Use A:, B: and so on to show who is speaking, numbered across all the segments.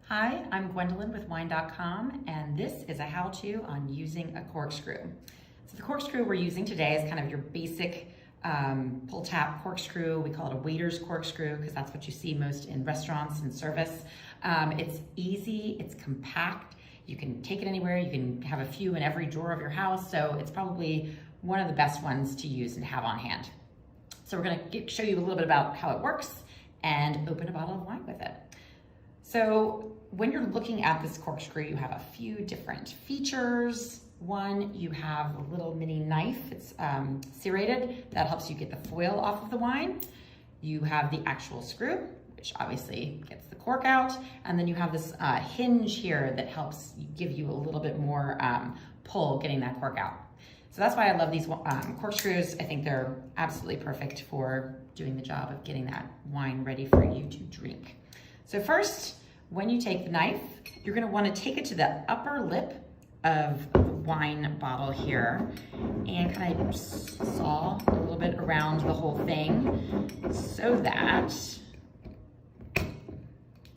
A: Hi, I'm Gwendolyn with Wine.com, and this is a how-to on using a corkscrew. So the corkscrew we're using today is kind of your basic pull-tab corkscrew. We call it a waiter's corkscrew because that's what you see most in restaurants and service. It's easy, it's compact, you can take it anywhere, you can have a few in every drawer of your house, so it's probably one of the best ones to use and have on hand. So we're gonna show you a little bit about how it works and open a bottle of wine with it. So when you're looking at this corkscrew, you have a few different features. One, you have a little mini knife. It's serrated. That helps you get the foil off of the wine. You have the actual screw, which obviously gets the cork out. And then you have this hinge here that helps give you a little bit more pull getting that cork out. So that's why I love these corkscrews. I think they're absolutely perfect for doing the job of getting that wine ready for you to drink. So first, when you take the knife, you're gonna wanna take it to the upper lip of the wine bottle here and kind of saw a little bit around the whole thing so that,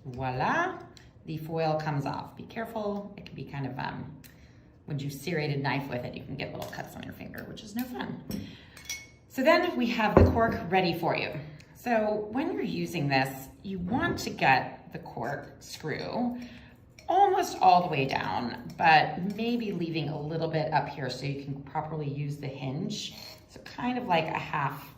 A: voila, the foil comes off. Be careful, it can be kind of, when you serrated knife with it, you can get little cuts on your finger, which is no fun. So then we have the cork ready for you. So when you're using this, you want to get the cork screw almost all the way down, but maybe leaving a little bit up here so you can properly use the hinge. So kind of like a half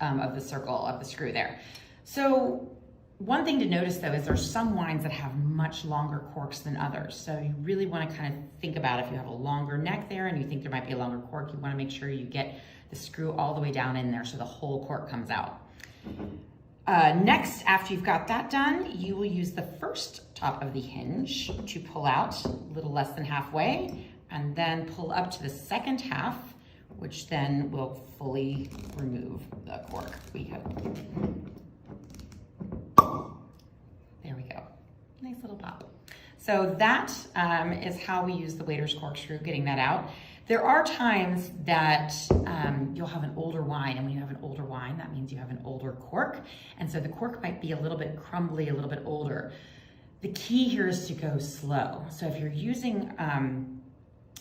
A: of the circle of the screw there. So one thing to notice though is there's some wines that have much longer corks than others. So you really want to kind of think about if you have a longer neck there and you think there might be a longer cork, you want to make sure you get the screw all the way down in there so the whole cork comes out. Next, after you've got that done, you will use the first top of the hinge to pull out a little less than halfway, and then pull up to the second half, which then will fully remove the cork. We hope. There we go. Nice little pop. So that is how we use the waiter's corkscrew, getting that out. There are times that you'll have an older wine, and when you have an older wine, that means you have an older cork. And so the cork might be a little bit crumbly, a little bit older. The key here is to go slow. So if you're using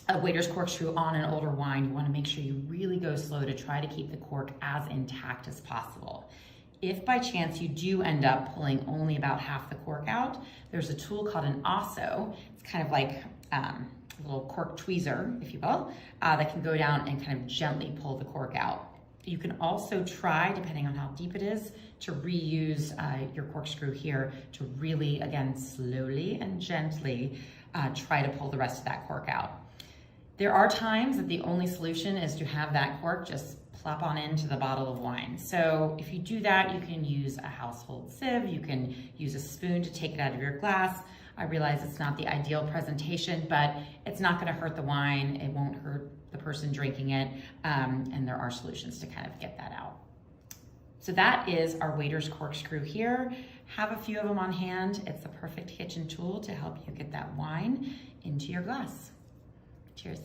A: a waiter's corkscrew on an older wine, you want to make sure you really go slow to try to keep the cork as intact as possible. If by chance you do end up pulling only about half the cork out, there's a tool called an osso. It's kind of like a little cork tweezer, if you will, that can go down and kind of gently pull the cork out. You can also try, depending on how deep it is, to reuse your corkscrew here to really, again, slowly and gently try to pull the rest of that cork out. There are times that the only solution is to have that cork just plop on into the bottle of wine. So if you do that, you can use a household sieve, you can use a spoon to take it out of your glass. I realize it's not the ideal presentation, but it's not gonna hurt the wine, it won't hurt the person drinking it, and there are solutions to kind of get that out. So that is our waiter's corkscrew here. Have a few of them on hand. It's the perfect kitchen tool to help you get that wine into your glass. Cheers.